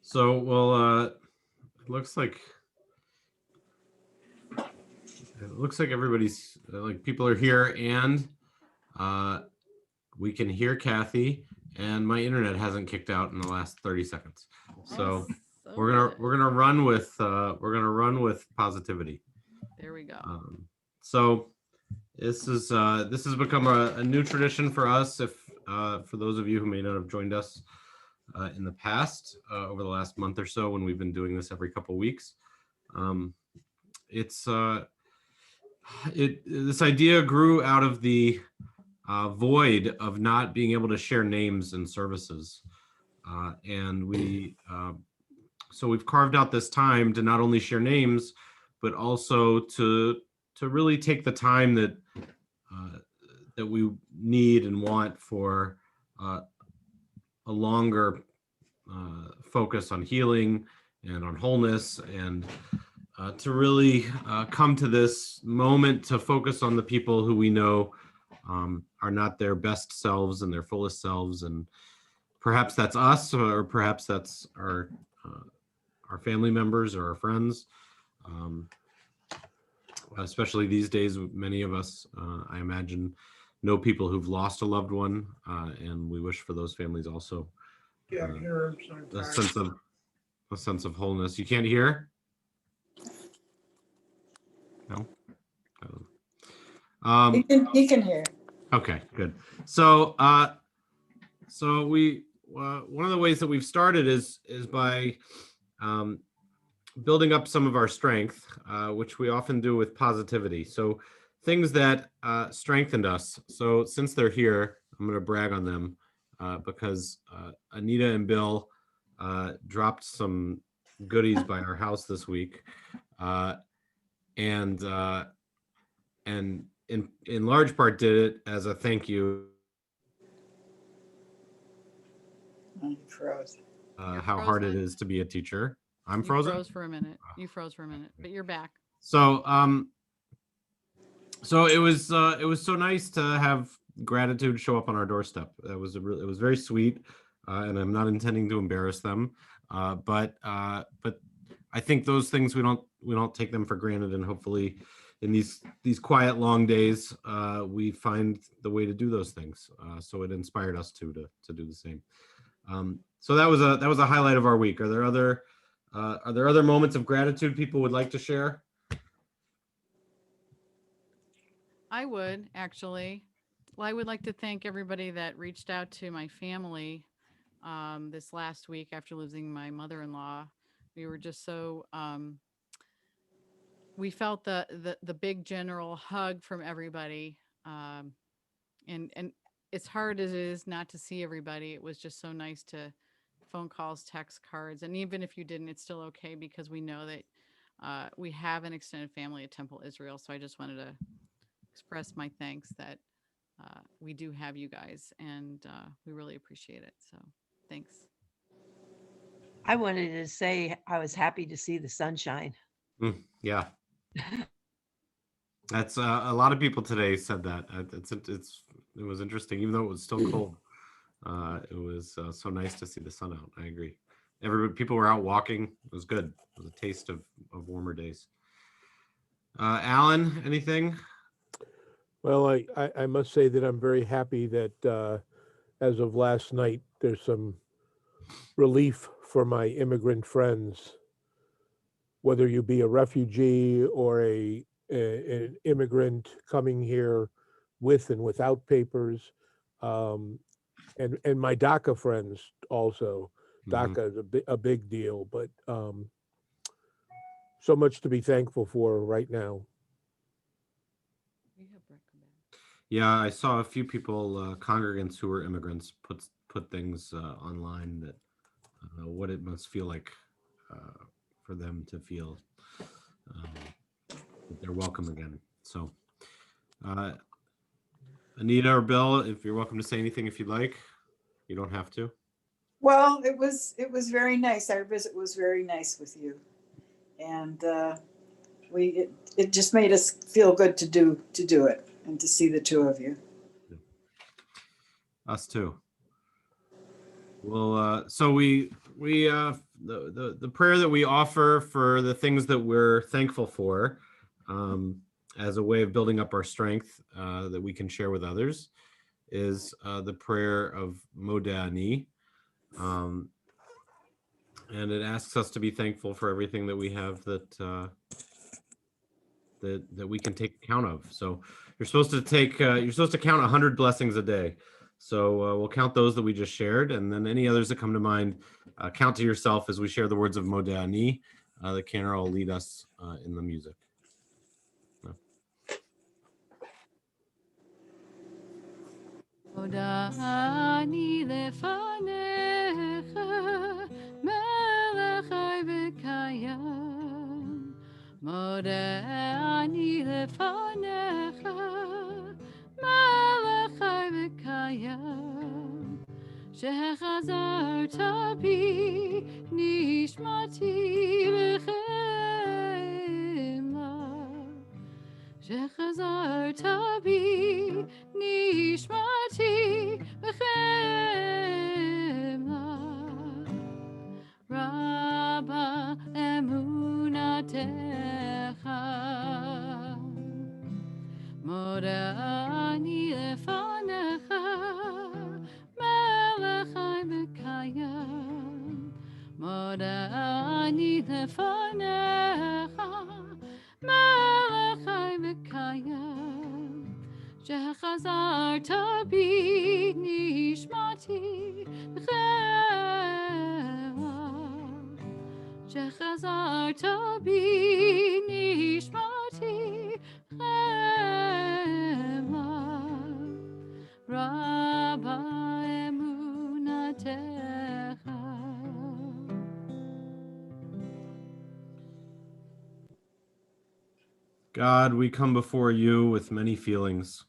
So, well, it looks like everybody's like people are here, and uh, we can hear Kathy, and my internet hasn't kicked out in the last 30 seconds. So we're gonna run with positivity. There we go. So this has become a new tradition for us. If for those of you who may not have joined us in the past, over the last month or so, when we've been doing this every couple weeks, um, it's this idea grew out of the void of not being able to share names and services, and so we've carved out this time to not only share names, but also to really take the time that we need and want for a longer focus on healing and on wholeness, and to really come to this moment to focus on the people who we know are not their best selves and their fullest selves. And perhaps that's us, or perhaps that's our family members or our friends. Especially these days, many of us, I imagine, know people who've lost a loved one, and we wish for those families also a sense of wholeness. You can't hear? No. He can hear. Okay, good. So, we one of the ways that we've started is by building up some of our strength, which we often do with positivity. So things that strengthened us. So since they're here, I'm going to brag on them because Anita and Bill dropped some goodies by our house this week, and in large part did it as a thank you. He froze. How hard it is to be a teacher. I'm frozen. You froze for a minute. You froze for a minute, but you're back. So it was so nice to have gratitude show up on our doorstep. It was very sweet, and I'm not intending to embarrass them, but I think those things we don't take them for granted, and hopefully in these quiet long days we find the way to do those things. So it inspired us to do the same. So that was a highlight of our week. Are there other moments of gratitude people would like to share? I would actually. Well, I would like to thank everybody that reached out to my family this last week after losing my mother-in-law. We were just so we felt the big general hug from everybody, and as hard as it is not to see everybody, it was just so nice to phone calls, text cards, and even if you didn't, it's still okay because we know that we have an extended family at Temple Israel. So I just wanted to express my thanks that we do have you guys, and we really appreciate it. So thanks. I wanted to say I was happy to see the sunshine. Yeah. That's a lot of people today said that. It was interesting, even though it was still cold. It was so nice to see the sun out. I agree. People were out walking. It was good. It was a taste of warmer days. Alan, anything? Well, I must say that I'm very happy that as of last night, there's some relief for my immigrant friends, whether you be a refugee or an immigrant coming here with and without papers, and my DACA friends also. DACA is a big deal, but so much to be thankful for right now. Yeah, I saw a few people, congregants who were immigrants, put things online that what it must feel like for them to feel that they're welcome again. So, Anita or Bill, if you're welcome to say anything if you'd like. You don't have to. Well, it was very nice. Our visit was very nice with you, and it just made us feel good to do it and to see the two of you. Us too. Well, so we the prayer that we offer for the things that we're thankful for, as a way of building up our strength that we can share with others, is the prayer of Modeh Ani. And it asks us to be thankful for everything that we have that we can take account of. So you're supposed to count 100 blessings a day. So we'll count those that we just shared, and then any others that come to mind, count to yourself as we share the words of Modeh Ani. The cantor will lead us in the music. Modeh ani lefanecha, melech chai v'kayam. Modeh ani lefanecha, melech chai v'kayam. Shechazarta bi nishmati v'chemla. Shechazarta bi nishmati v'chemla. Rabba emunatecha. Modeh ani lefanecha, melech chai v'kayam. Modeh ani lefanecha, melech chai v'kayam. Shechazarta bi nishmati v'chemla. Shechazarta bi nishmati v'chemla. Rabba emunatecha. God, we come before you with many feelings,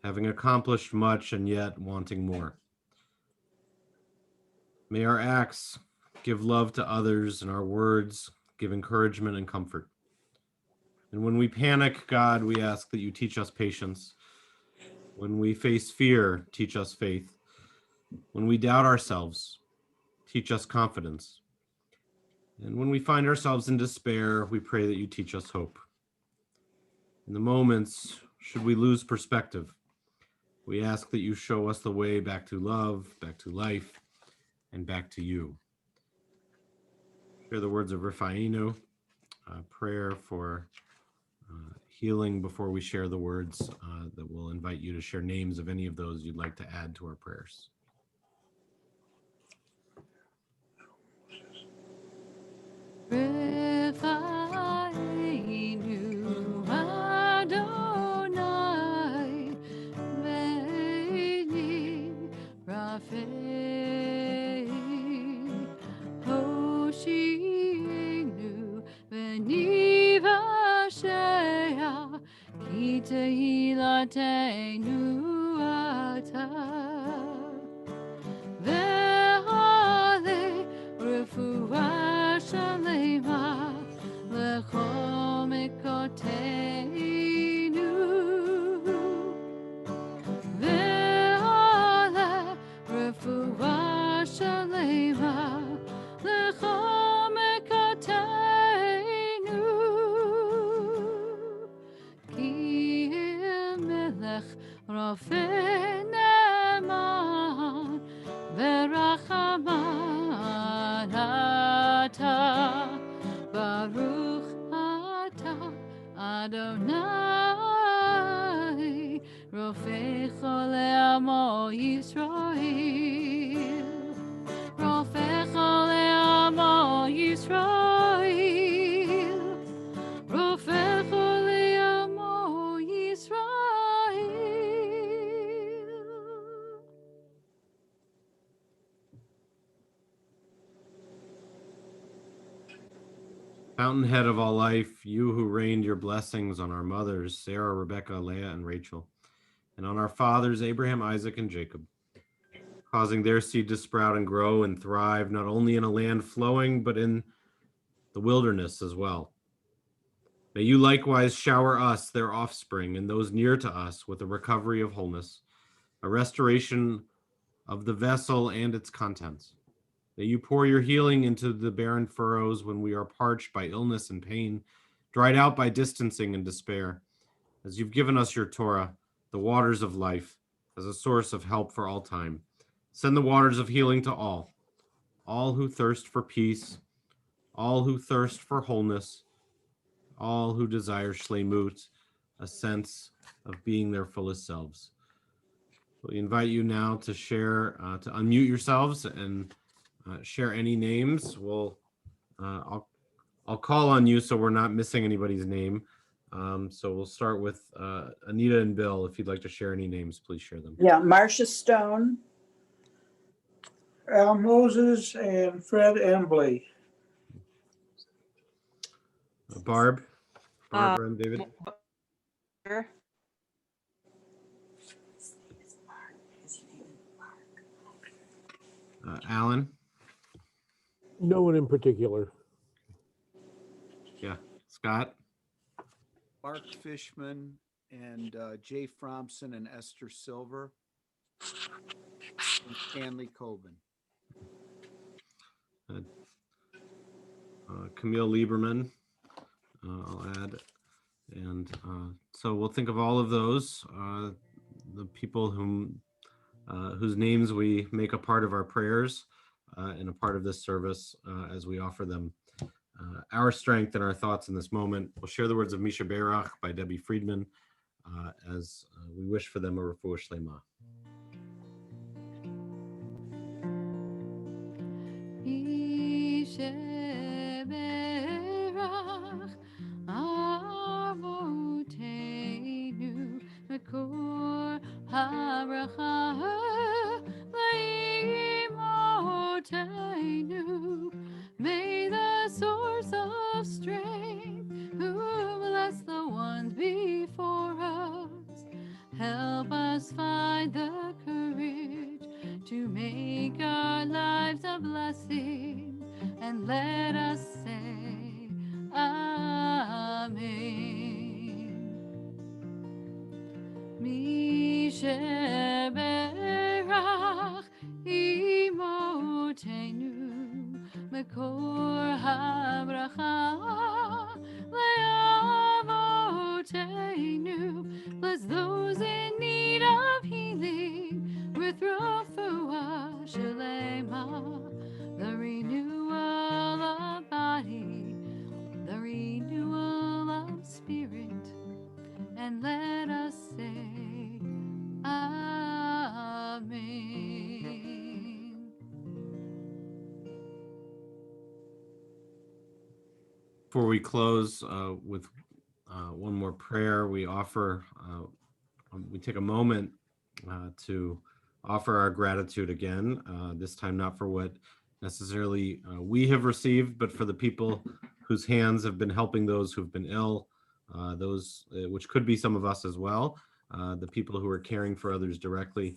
having accomplished much and yet wanting more. May our acts give love to others and our words give encouragement and comfort. And when we panic, God, we ask that you teach us patience. When we face fear, teach us faith. When we doubt ourselves, teach us confidence. And when we find ourselves in despair, we pray that you teach us hope. In the moments, should we lose perspective, we ask that you show us the way back to love, back to life, and back to you. Hear the words of Rifa'inu, prayer for healing before we share the words that will invite you to share names of any of those you'd like to add to our prayers. Rifa'inu Adonai Veni Rafei Hoshinu Veni Vashea Ki Tehilatenu Ata Ve'ale Refuah Shalema Lechol Mikoteinu Ve'ale Refuah Shalema Lechol Mikoteinu Ki Melech Rafei Ne'eman V'rachaman Ata Baruch Ata Adonai Rofei Chole Amo Yisrael Rofei Chole Amo Yisrael Rofei Chole Amo Yisrael. Fountainhead of all life, you who rained your blessings on our mothers, Sarah, Rebecca, Leah, and Rachel, and on our fathers, Abraham, Isaac, and Jacob, causing their seed to sprout and grow and thrive, not only in a land flowing, but in the wilderness as well. May you likewise shower us, their offspring, and those near to us with a recovery of wholeness, a restoration of the vessel and its contents. May you pour your healing into the barren furrows when we are parched by illness and pain, dried out by distancing and despair. As you've given us your Torah, the waters of life, as a source of help for all time. Send the waters of healing to all who thirst for peace, all who thirst for wholeness, all who desire shlemut, a sense of being their fullest selves. We invite you now to share, to unmute yourselves and share any names. I'll call on you so we're not missing anybody's name. So we'll start with Anita and Bill. If you'd like to share any names, please share them. Yeah, Marcia Stone, Al Moses and Fred Embley. Barbara and David. Sure. Alan. No one in particular. Yeah. Scott. Mark Fishman and Jay Fromson and Esther Silver and Stanley Coben. Camille Lieberman, I'll add. And so we'll think of all of those, the people whose names we make a part of our prayers and a part of this service as we offer them our strength and our thoughts in this moment. We'll share the words of Misha Berach by Debbie Friedman as we wish for them a refuah shlema. Avotenu Makor Habracha Laimotenu. May the source of strength, who bless the ones before us, help us find the courage to make our lives a blessing, and let us say Amen. Misheberach imotenu Makor habracha le'avotenu. Bless those in need of healing with refuah shlema, the renewal of body, the renewal of spirit, and let us say Amen. Before we close with one more prayer, we take a moment to offer our gratitude again, this time not for what necessarily we have received, but for the people whose hands have been helping those who've been ill, those which could be some of us as well, the people who are caring for others directly.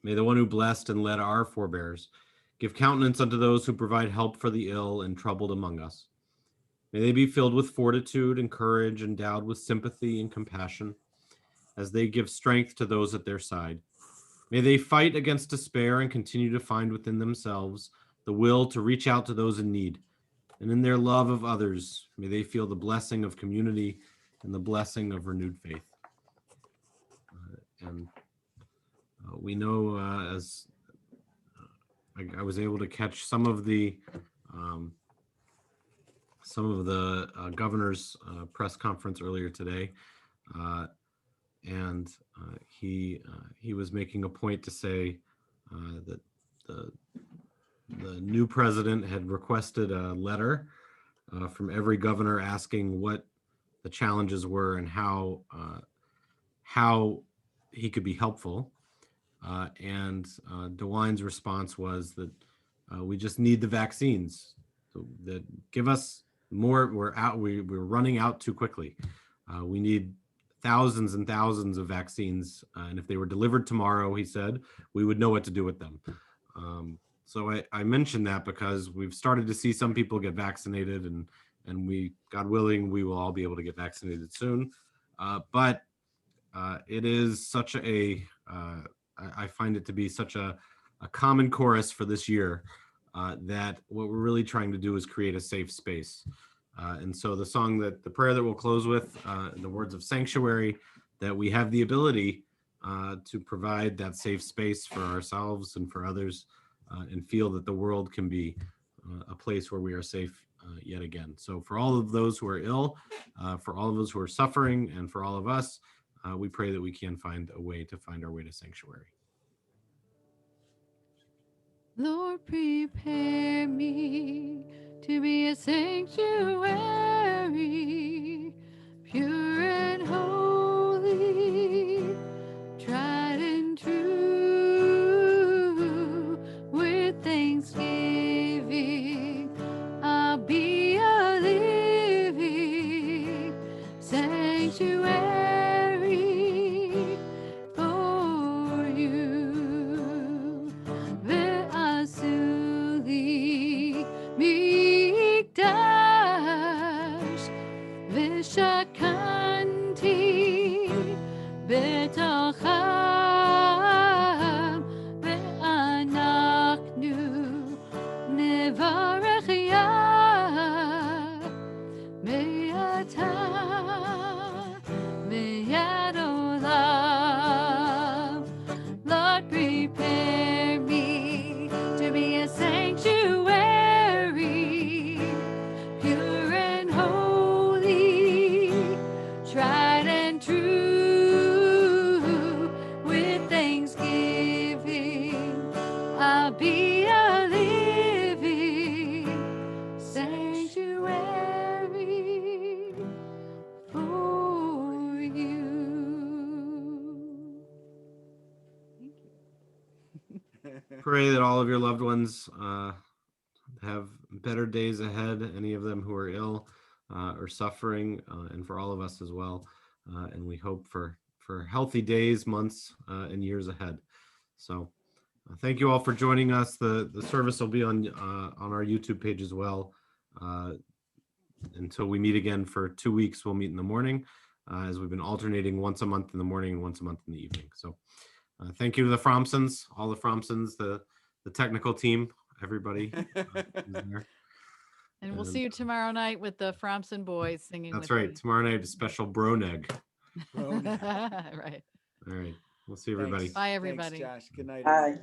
May the one who blessed and led our forebears give countenance unto those who provide help for the ill and troubled among us. May they be filled with fortitude and courage, endowed with sympathy and compassion, as they give strength to those at their side. May they fight against despair and continue to find within themselves the will to reach out to those in need. And in their love of others, may they feel the blessing of community and the blessing of renewed faith. We know as I was able to catch some of the governor's press conference earlier today, and he was making a point to say that the new president had requested a letter from every governor asking what the challenges were and how he could be helpful. And DeWine's response was that we just need the vaccines. So that give us more. We're running out too quickly. We need thousands and thousands of vaccines, and if they were delivered tomorrow, he said, we would know what to do with them. So I mentioned that because we've started to see some people get vaccinated, and we, God willing, we will all be able to get vaccinated soon. But it is such a I find it to be such a a common chorus for this year, that what we're really trying to do is create a safe space. And so the song the prayer that we'll close with, in the words of Sanctuary, that we have the ability to provide that safe space for ourselves and for others, and feel that the world can be a place where we are safe yet again. So for all of those who are ill, for all of those who are suffering, and for all of us, we pray that we can find a way to find our way to sanctuary. Lord, prepare me to be a sanctuary, pure and holy, tried and true. With thanksgiving, I'll be a living sanctuary for you. Ve'asuli mikdash ve'shakanti betacham ve'anachnu nevarech Yah me'ata me'ad olam. Lord, prepare me to be a sanctuary, pure and holy, tried and true. With thanksgiving, I'll be a living sanctuary for you. Pray that all of your loved ones have better days ahead, any of them who are ill or suffering, and for all of us as well. And we hope for healthy days, months, and years ahead. So thank you all for joining us. The service will be on our YouTube page as well. Until we meet again for 2 weeks, we'll meet in the morning, as we've been alternating once a month in the morning and once a month in the evening. So thank you to the Fromsons, all the Fromsons, the technical team, everybody. Who's there. And we'll And, see you tomorrow night with the Fromson boys singing. That's with right. Tomorrow night, a special Broneg. me. Right. All right. We'll see everybody. Thanks. Bye, Thanks, everybody. Josh. Good night. Bye. everyone.